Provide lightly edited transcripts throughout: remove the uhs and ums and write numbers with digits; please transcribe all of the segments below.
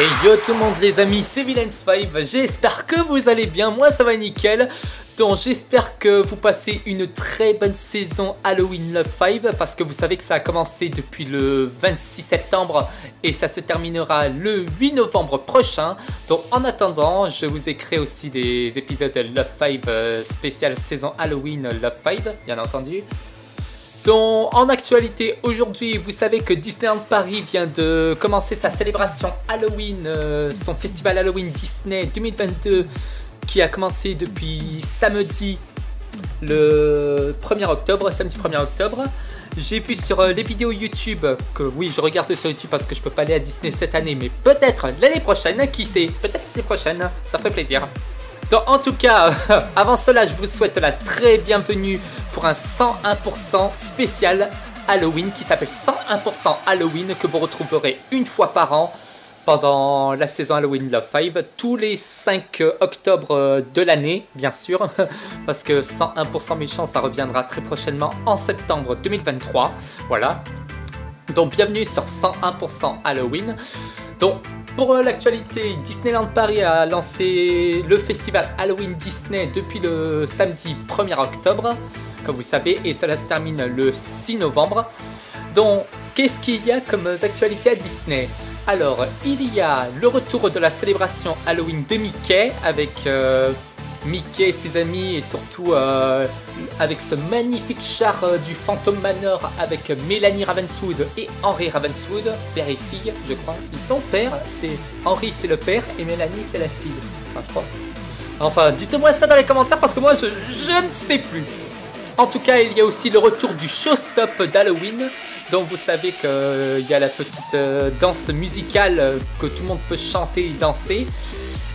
Et yo tout le monde les amis, c'est Villains5, j'espère que vous allez bien, moi ça va nickel. Donc j'espère que vous passez une très bonne saison Halloween Love 5 parce que vous savez que ça a commencé depuis le 26 septembre et ça se terminera le 8 novembre prochain. Donc en attendant, je vous ai créé aussi des épisodes Love 5 spécial saison Halloween Love 5, bien entendu. Donc en actualité aujourd'hui, vous savez que Disneyland Paris vient de commencer sa célébration Halloween, son festival Halloween Disney 2022 qui a commencé depuis samedi le 1er octobre, samedi 1er octobre. J'ai vu sur les vidéos YouTube que oui, je regarde sur YouTube parce que je peux pas aller à Disney cette année, mais peut-être l'année prochaine, qui sait, peut-être l'année prochaine, ça ferait plaisir. Donc en tout cas, avant cela, je vous souhaite la très bienvenue pour un 101% spécial Halloween qui s'appelle 101% Halloween que vous retrouverez une fois par an pendant la saison Halloween Love 5, tous les 5 octobre de l'année, bien sûr, parce que 101% méchant, ça reviendra très prochainement en septembre 2023, voilà. Donc bienvenue sur 101% Halloween. Donc pour l'actualité, Disneyland Paris a lancé le festival Halloween Disney depuis le samedi 1er octobre, comme vous savez, et cela se termine le 6 novembre. Donc qu'est-ce qu'il y a comme actualité à Disney ? Alors, il y a le retour de la célébration Halloween de Mickey avec Mickey et ses amis et surtout avec ce magnifique char du Phantom Manor avec Mélanie Ravenswood et Henry Ravenswood, père et fille, je crois. Ils sont pères, c'est Henry c'est le père et Mélanie c'est la fille, enfin je crois. Enfin, dites-moi ça dans les commentaires parce que moi je ne sais plus. En tout cas, il y a aussi le retour du Showstop d'Halloween. Donc vous savez qu'il y a la petite danse musicale que tout le monde peut chanter et danser.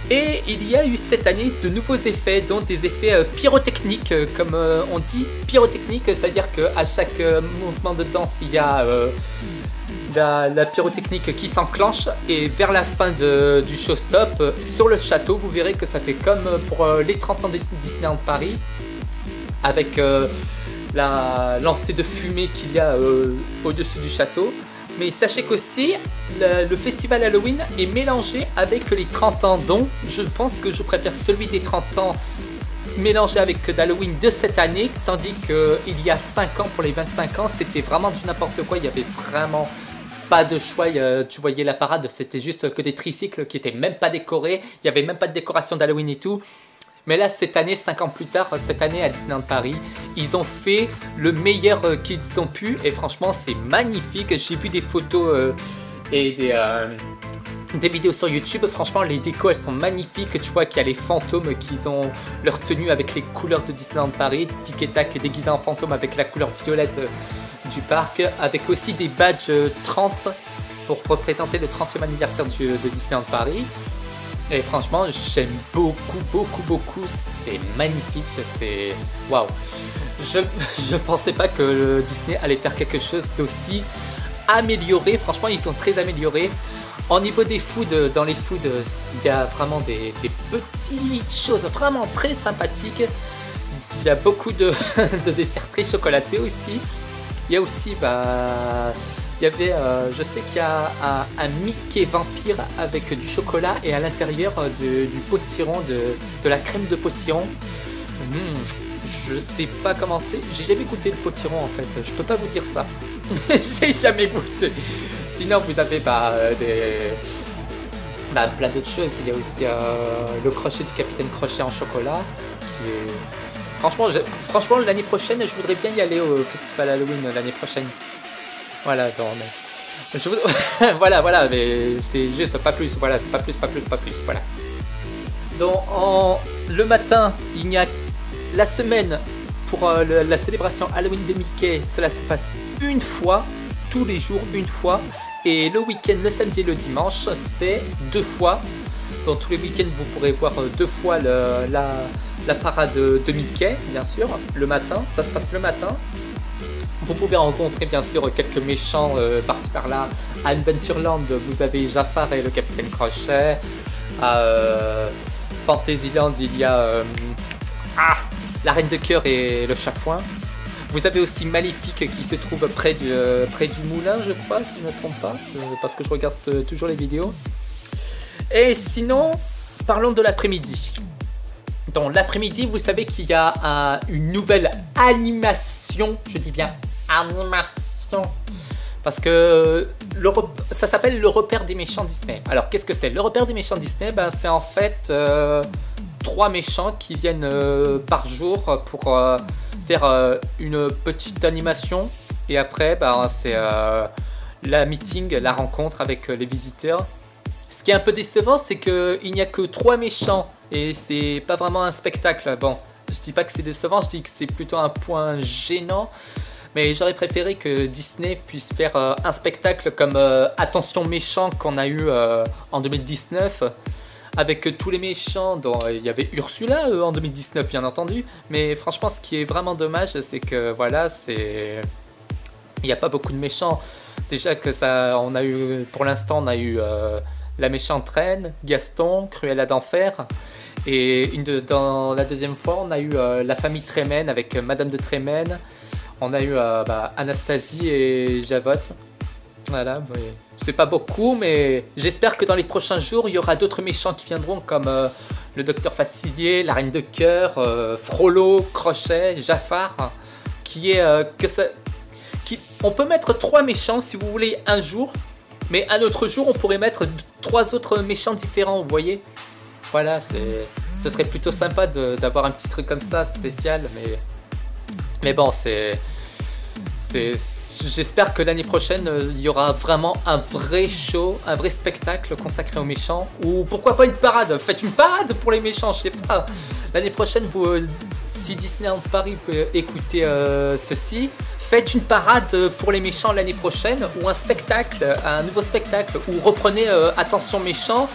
Et il y a eu cette année de nouveaux effets, dont des effets pyrotechniques, comme on dit. Pyrotechnique, c'est-à-dire qu'à chaque mouvement de danse, il y a la pyrotechnique qui s'enclenche. Et vers la fin du Showstop, sur le château, vous verrez que ça fait comme pour les 30 ans de Disneyland Paris, avec la lancée de fumée qu'il y a au-dessus du château. Mais sachez qu'aussi, le festival Halloween est mélangé avec les 30 ans, donc je pense que je préfère celui des 30 ans mélangé avec d'Halloween de cette année, tandis qu'il y a 5 ans, pour les 25 ans, c'était vraiment du n'importe quoi, il n'y avait vraiment pas de choix, tu voyais la parade, c'était juste que des tricycles qui n'étaient même pas décorés, il n'y avait même pas de décoration d'Halloween et tout. Mais là, cette année, 5 ans plus tard, cette année à Disneyland Paris, ils ont fait le meilleur qu'ils ont pu. Et franchement, c'est magnifique. J'ai vu des photos et des vidéos sur YouTube. Franchement, les décos, elles sont magnifiques. Tu vois qu'il y a les fantômes qui ont leur tenue avec les couleurs de Disneyland Paris. Tic et tac déguisé en fantôme avec la couleur violette du parc. Avec aussi des badges 30 pour représenter le 30e anniversaire de Disneyland Paris. Et franchement, j'aime beaucoup, c'est magnifique, c'est waouh. Je pensais pas que Disney allait faire quelque chose d'aussi amélioré, franchement ils sont très améliorés. Au niveau des foods, dans les foods, il y a vraiment des petites choses vraiment très sympathiques. Il y a beaucoup de desserts très chocolatés aussi. Il y a aussi, il y avait, je sais qu'il y a un Mickey vampire avec du chocolat et à l'intérieur du potiron, de la crème de potiron. Je sais pas comment c'est, j'ai jamais goûté le potiron en fait, je peux pas vous dire ça. J'ai jamais goûté. Sinon vous avez plein d'autres choses, il y a aussi le crochet du Capitaine Crochet en chocolat qui est... Franchement l'année prochaine, je voudrais bien y aller au festival Halloween l'année prochaine. Voilà, attends, mais... voilà, mais c'est juste pas plus, voilà, c'est pas plus, voilà. Donc, le matin, il y a la semaine pour la célébration Halloween de Mickey, cela se passe une fois, tous les jours, une fois, et le week-end, le samedi et le dimanche, c'est 2 fois. Donc, tous les week-ends, vous pourrez voir 2 fois la parade de Mickey, bien sûr, le matin, ça se passe le matin. Vous pouvez rencontrer bien sûr quelques méchants par-ci par-là. À Adventureland, vous avez Jafar et le Capitaine Crochet. À Fantasyland, il y a la Reine de Cœur et le Chafouin. Vous avez aussi Maléfique qui se trouve près du moulin, je crois, si je ne me trompe pas, parce que je regarde toujours les vidéos. Et sinon, parlons de l'après-midi. Dans l'après-midi, vous savez qu'il y a une nouvelle animation, je dis bien animation, parce que ça s'appelle le repère des méchants Disney. Alors qu'est-ce que c'est? Le repère des méchants Disney, c'est en fait 3 méchants qui viennent par jour pour faire une petite animation, et après c'est la meeting, la rencontre avec les visiteurs. Ce qui est un peu décevant, c'est qu'il n'y a que 3 méchants et c'est pas vraiment un spectacle. Bon, je dis pas que c'est décevant, je dis que c'est plutôt un point gênant. Mais j'aurais préféré que Disney puisse faire un spectacle comme Attention méchant qu'on a eu en 2019. Avec tous les méchants, dont il y avait Ursula en 2019 bien entendu. Mais franchement, ce qui est vraiment dommage, c'est que voilà, il n'y a pas beaucoup de méchants. Déjà que ça, on a eu, pour l'instant, on a eu la méchante reine, Gaston, Cruella d'Enfer. Et dans la deuxième fois, on a eu la famille Tremen avec Madame de Tremen. On a eu Anastasie et Javotte. Voilà, c'est pas beaucoup, mais j'espère que dans les prochains jours, il y aura d'autres méchants qui viendront, comme le Docteur Facilier, la Reine de Cœur, Frollo, Crochet, Jafar, on peut mettre 3 méchants si vous voulez un jour, mais un autre jour, on pourrait mettre 3 autres méchants différents, vous voyez. Voilà, ce serait plutôt sympa d'avoir un petit truc comme ça, spécial, mais bon, j'espère que l'année prochaine, il y aura vraiment un vrai show, un vrai spectacle consacré aux méchants. Ou pourquoi pas une parade? Faites une parade pour les méchants, je sais pas. L'année prochaine, si Disneyland Paris peut écouter ceci, faites une parade pour les méchants l'année prochaine. Ou un nouveau spectacle. Ou reprenez Attention méchant.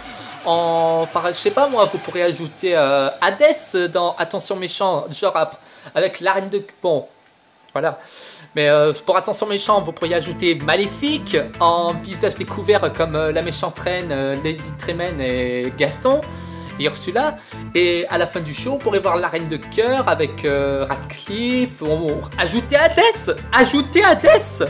Je sais pas moi, vous pourrez ajouter Hadès dans Attention méchant, genre avec la reine de... Bon, voilà. Mais pour Attention méchant, vous pourriez ajouter Maléfique en visage découvert comme la méchante reine, Lady Tremen et Gaston et Ursula. Et à la fin du show, on pourrait voir la reine de cœur avec Radcliffe. Ajoutez Hadès! Ajoutez Hadès!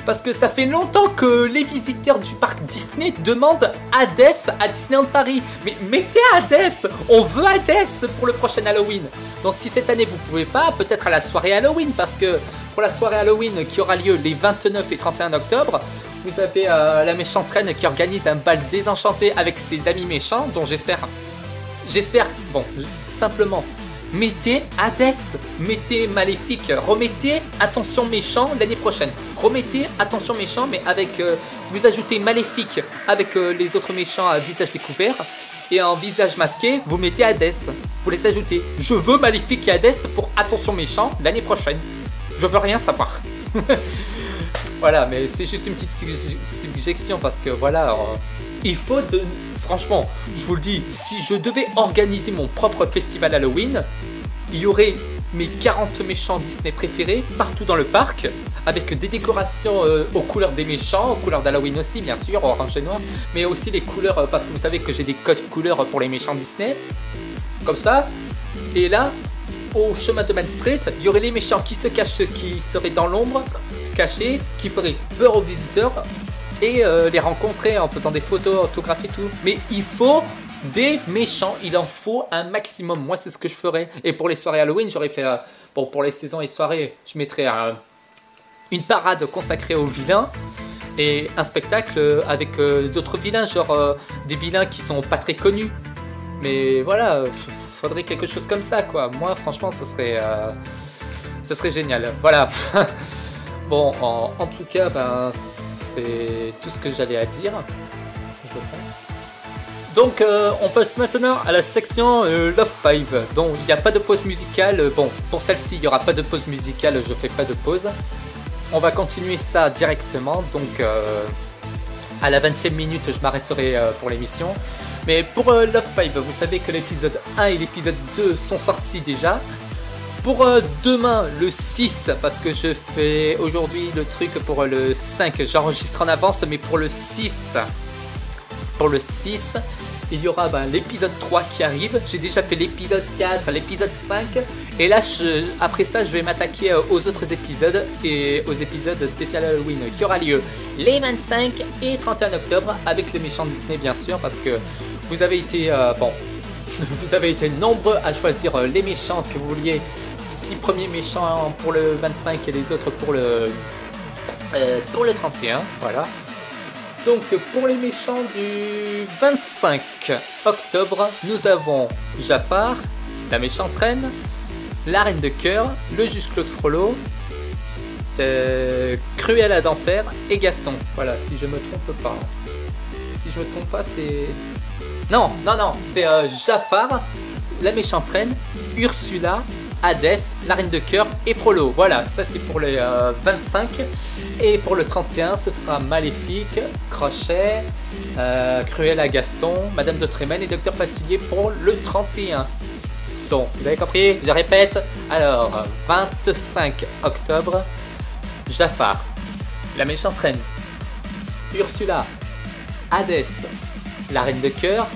Parce que ça fait longtemps que les visiteurs du parc Disney demandent Hadès à Disneyland Paris. Mais mettez Hadès! On veut Hadès pour le prochain Halloween. Donc si cette année vous pouvez pas, peut-être à la soirée Halloween, parce que pour la soirée Halloween qui aura lieu les 29 et 31 octobre, vous avez la méchante reine qui organise un bal désenchanté avec ses amis méchants, dont j'espère, bon, simplement, mettez Hadès, mettez Maléfique, remettez Attention méchant l'année prochaine. Remettez Attention méchant, mais avec, vous ajoutez Maléfique avec les autres méchants à visage découvert. Et en visage masqué, vous mettez Hadès. Vous les ajoutez. Je veux Maléfique et Hadès pour Attention méchant l'année prochaine. Je veux rien savoir. Voilà, mais c'est juste une petite suggestion parce que voilà, il faut franchement, je vous le dis, si je devais organiser mon propre festival Halloween, il y aurait mes 40 méchants Disney préférés partout dans le parc, avec des décorations aux couleurs des méchants, aux couleurs d'Halloween aussi bien sûr, orange et noir, mais aussi les couleurs, parce que vous savez que j'ai des codes couleurs pour les méchants Disney, comme ça, et là, au chemin de Main Street, il y aurait les méchants qui se cachent, qui seraient dans l'ombre, cachés, qui feraient peur aux visiteurs, et les rencontrer en faisant des photos, autographes et tout, mais il faut des méchants, il en faut un maximum. Moi c'est ce que je ferais. Et pour les soirées Halloween, j'aurais fait bon, pour les saisons et soirées, je mettrais une parade consacrée aux vilains et un spectacle avec d'autres vilains, genre des vilains qui sont pas très connus, mais voilà, faudrait quelque chose comme ça quoi. Moi franchement ce serait génial, voilà. Bon, en tout cas, c'est tout ce que j'avais à dire, je pense. Donc on passe maintenant à la section Love 5. Donc il n'y a pas de pause musicale. Bon, pour celle-ci il n'y aura pas de pause musicale, je fais pas de pause. On va continuer ça directement. Donc à la 20e minute je m'arrêterai pour l'émission. Mais pour Love 5, vous savez que l'épisode 1 et l'épisode 2 sont sortis déjà. Pour demain, le 6, parce que je fais aujourd'hui le truc pour le 5, j'enregistre en avance, mais pour le 6, il y aura l'épisode 3 qui arrive. J'ai déjà fait l'épisode 4, l'épisode 5, Et là, après ça, je vais m'attaquer aux autres épisodes et aux épisodes spécial Halloween qui aura lieu les 25 et 31 octobre avec les méchants Disney, bien sûr, parce que vous avez été, vous avez été nombreux à choisir les méchants que vous vouliez. 6 premiers méchants pour le 25 et les autres pour le 31, voilà. Donc pour les méchants du 25 octobre, nous avons Jafar, la méchante reine, la reine de cœur, le juge Claude Frollo, Cruella d'enfer et Gaston. Voilà, si je me trompe pas. Si je me trompe pas, c'est... Non, c'est Jafar, la méchante reine, Ursula, Hadès, la reine de cœur et Frollo. Voilà, ça c'est pour les 25. Et pour le 31, ce sera Maléfique, Crochet, Cruella, Gaston, Madame de Trémène et Docteur Facilier pour le 31. Donc, vous avez compris? Je répète. Alors, 25 octobre, Jafar, la méchante reine, Ursula, Hadès, la reine de cœur,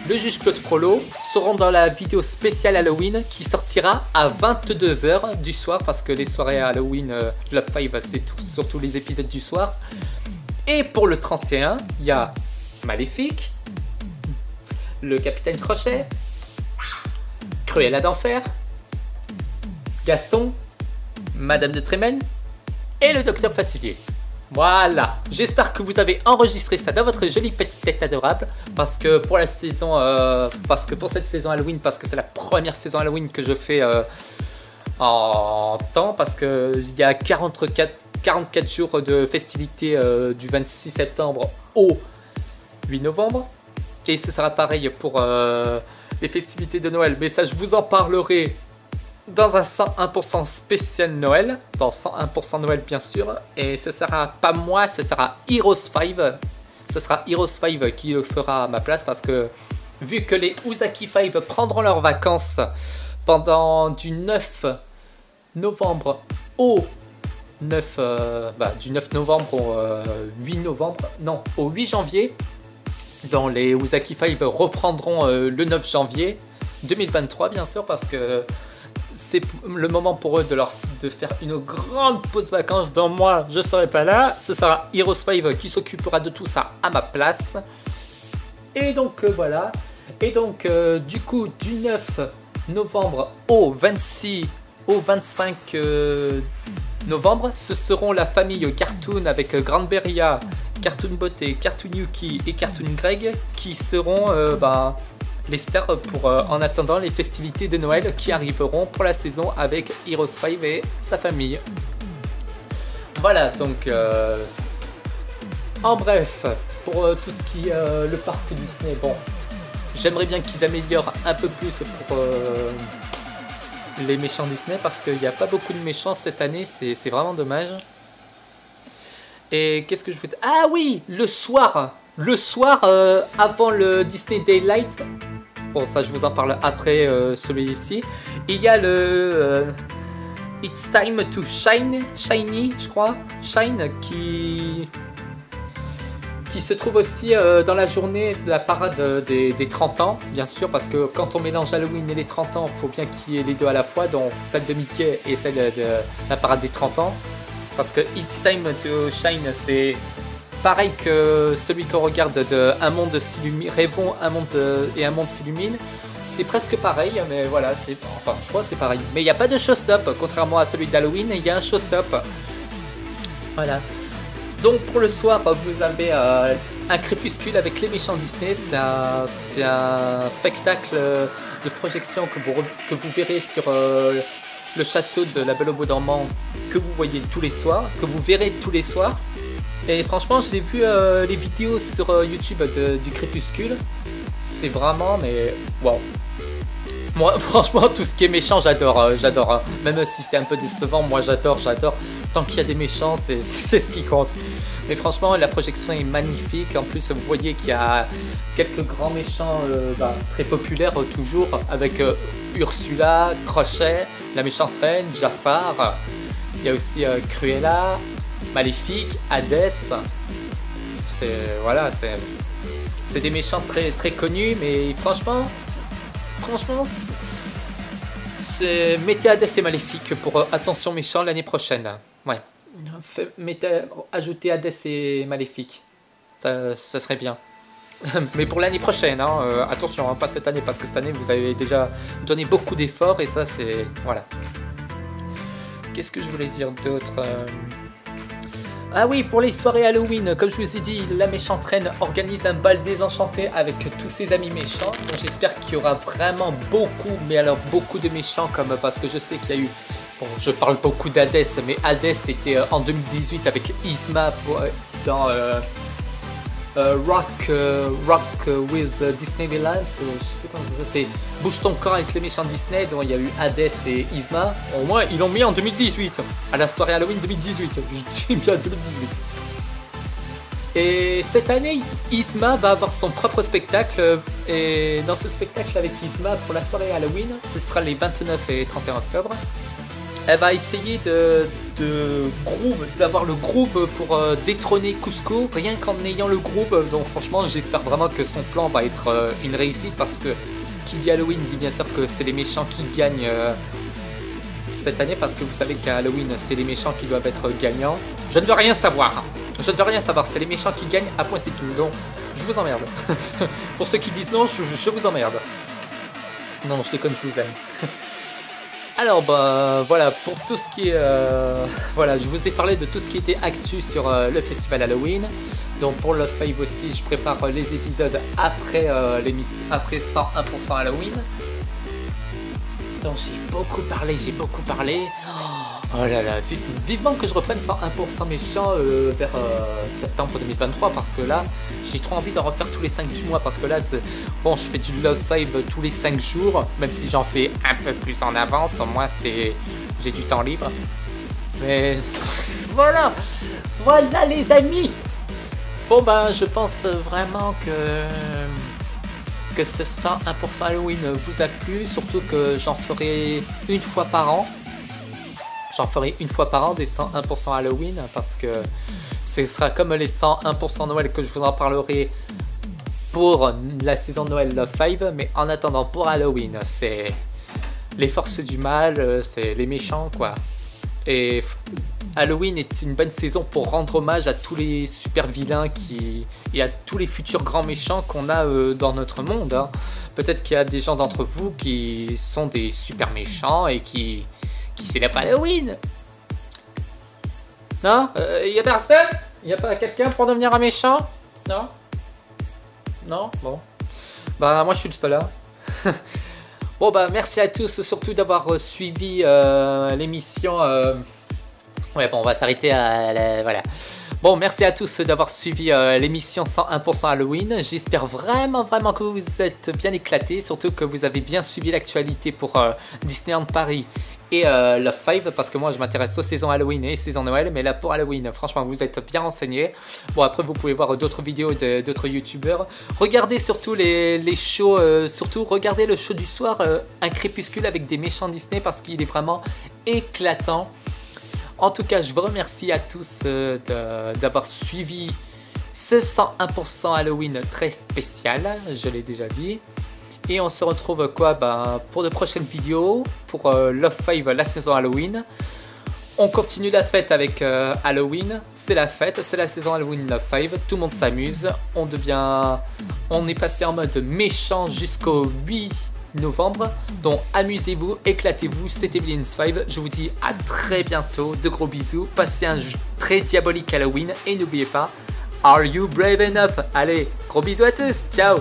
le juge Claude Frollo seront dans la vidéo spéciale Halloween qui sortira à 22 h du soir parce que les soirées Halloween Love 5 c'est surtout les épisodes du soir. Et pour le 31, il y a Maléfique, le capitaine Crochet, Cruella d'enfer, Gaston, Madame de Trémène et le docteur Facilier. Voilà, j'espère que vous avez enregistré ça dans votre jolie petite tête adorable parce que pour la saison, pour cette saison Halloween, parce que c'est la première saison Halloween que je fais en temps, parce que il y a 44 jours de festivités du 26 septembre au 8 novembre et ce sera pareil pour les festivités de Noël, mais ça je vous en parlerai dans un 101% spécial Noël, dans 101% Noël bien sûr, et ce sera pas moi, ce sera Heroes 5, ce sera Heroes 5 qui le fera à ma place parce que vu que les Uzaki 5 prendront leurs vacances pendant du 9 novembre au 9, du 9 novembre au 8 novembre, non, au 8 janvier, dont les Uzaki 5 reprendront le 9 janvier 2023 bien sûr parce que c'est le moment pour eux de faire une grande pause vacances dont moi je serai pas là. Ce sera Heroes 5 qui s'occupera de tout ça à ma place. Et donc voilà. Et donc du coup du 9 novembre au 25 novembre, ce seront la famille Cartoon avec Grande Beria, Cartoon Beauté, Cartoon Yuki et Cartoon Greg qui seront les stars pour en attendant les festivités de Noël qui arriveront pour la saison avec Heroes 5 et sa famille. Voilà, donc en bref, pour tout ce qui est le parc Disney, bon, j'aimerais bien qu'ils améliorent un peu plus pour les méchants Disney parce qu'il n'y a pas beaucoup de méchants cette année, c'est vraiment dommage. Et qu'est-ce que je voulais dire? Ah oui, le soir avant le Disney Daylight, bon ça je vous en parle après celui-ci, il y a le It's Time to Shiny, je crois, Shine, qui se trouve aussi dans la journée de la parade des 30 ans, bien sûr, parce que quand on mélange Halloween et les 30 ans, il faut bien qu'il y ait les deux à la fois, donc celle de Mickey et celle de la parade des 30 ans. Parce que It's Time to Shine, c'est pareil que celui qu'on regarde de Un monde s'illumine, rêvons un monde et un monde s'illumine. C'est presque pareil, mais voilà, enfin je crois que c'est pareil. Mais il n'y a pas de showstop, contrairement à celui d'Halloween, il y a un showstop. Voilà. Donc pour le soir, vous avez un crépuscule avec les méchants Disney. C'est un spectacle de projection que vous verrez sur le château de la Belle au Bois dormant, que vous voyez tous les soirs, que vous verrez tous les soirs. Et franchement, j'ai vu les vidéos sur YouTube du crépuscule. C'est vraiment, mais wow. Moi, franchement, tout ce qui est méchant, j'adore. J'adore. Même si c'est un peu décevant, moi j'adore. Tant qu'il y a des méchants, c'est ce qui compte. Mais franchement, la projection est magnifique. En plus, vous voyez qu'il y a quelques grands méchants très populaires toujours, avec Ursula, Crochet, la méchante reine, Jafar. Il y a aussi Cruella, Maléfique, Hadès. C'est des méchants très, très connus, mais franchement, Mettez Hades et Maléfique pour Attention Méchant l'année prochaine. Ouais. Ajoutez Hades et Maléfique. Ça serait bien. Mais pour l'année prochaine, hein, attention, hein, pas cette année, parce que cette année vous avez déjà donné beaucoup d'efforts et ça c'est... Voilà. Qu'est-ce que je voulais dire d'autre Ah oui, pour les soirées Halloween, comme je vous ai dit, la méchante reine organise un bal désenchanté avec tous ses amis méchants. J'espère qu'il y aura vraiment beaucoup, mais alors beaucoup de méchants, comme parce que je sais qu'il y a eu... Bon, je parle beaucoup d'Hades, mais Hades était en 2018 avec Yzma dans Rock with Disneyland, je sais plus comment ça, c'est Bouge ton corps avec les méchants Disney, dont il y a eu Hades et Yzma. Au moins, ils l'ont mis en 2018, à la soirée Halloween 2018, je dis bien 2018. Et cette année, Yzma va avoir son propre spectacle, et dans ce spectacle avec Yzma, pour la soirée Halloween, ce sera les 29 et 31 octobre. Elle va essayer d'avoir le groove pour détrôner Kuzco, rien qu'en ayant le groove. Donc franchement, j'espère vraiment que son plan va être une réussite, parce que qui dit Halloween dit bien sûr que c'est les méchants qui gagnent cette année, parce que vous savez qu'à Halloween, c'est les méchants qui doivent être gagnants. Je ne veux rien savoir. Je ne veux rien savoir, c'est les méchants qui gagnent, à point c'est tout. Donc, je vous emmerde. Pour ceux qui disent non, je vous emmerde. Non, je déconne, je vous aime. Alors bah voilà, pour tout ce qui est voilà, je vous ai parlé de tout ce qui était actu sur le festival Halloween. Donc pour le Five aussi, je prépare les épisodes après après 101% Halloween. Donc j'ai beaucoup parlé. Oh là là, vivement que je reprenne 101% méchant vers septembre 2023, parce que là, j'ai trop envie d'en refaire tous les 5 du mois, parce que là, bon, je fais du Love 5 tous les 5 jours, même si j'en fais un peu plus en avance, au moins j'ai du temps libre. Mais voilà les amis. Bon ben, je pense vraiment que ce 101% Halloween vous a plu, surtout que j'en ferai une fois par an. J'en ferai une fois par an des 101% Halloween, parce que ce sera comme les 101% Noël que je vous en parlerai pour la saison de Noël Love 5. Mais en attendant, pour Halloween, c'est les forces du mal, c'est les méchants quoi. Et Halloween est une bonne saison pour rendre hommage à tous les super vilains et à tous les futurs grands méchants qu'on a dans notre monde. Hein. Peut-être qu'il y a des gens d'entre vous qui sont des super méchants et qui célèbre Halloween. Non, y a personne? Y a pas quelqu'un pour devenir un méchant? Non? Non? Bon. Bah moi je suis le seul là. Bon bah merci à tous surtout d'avoir suivi l'émission. Ouais bon, on va s'arrêter à voilà. Bon, merci à tous d'avoir suivi l'émission 101% Halloween. J'espère vraiment que vous êtes bien éclatés, surtout que vous avez bien suivi l'actualité pour Disneyland Paris et Love 5, parce que moi je m'intéresse aux saisons Halloween et saison Noël, mais là pour Halloween, franchement vous êtes bien renseignés. Bon, après vous pouvez voir d'autres vidéos d'autres youtubeurs. Regardez surtout les shows, surtout regardez le show du soir, Un crépuscule avec des méchants Disney, parce qu'il est vraiment éclatant. En tout cas, je vous remercie à tous d'avoir suivi ce 101% Halloween très spécial, je l'ai déjà dit. Et on se retrouve quoi pour de prochaines vidéos, pour Love 5, la saison Halloween. On continue la fête avec Halloween, c'est la fête, c'est la saison Halloween Love 5, tout le monde s'amuse. On est passé en mode méchant jusqu'au 8 novembre, donc amusez-vous, éclatez-vous, c'était Villains 5, je vous dis à très bientôt, de gros bisous, passez un très diabolique Halloween et n'oubliez pas, are you brave enough? Allez, gros bisous à tous, ciao.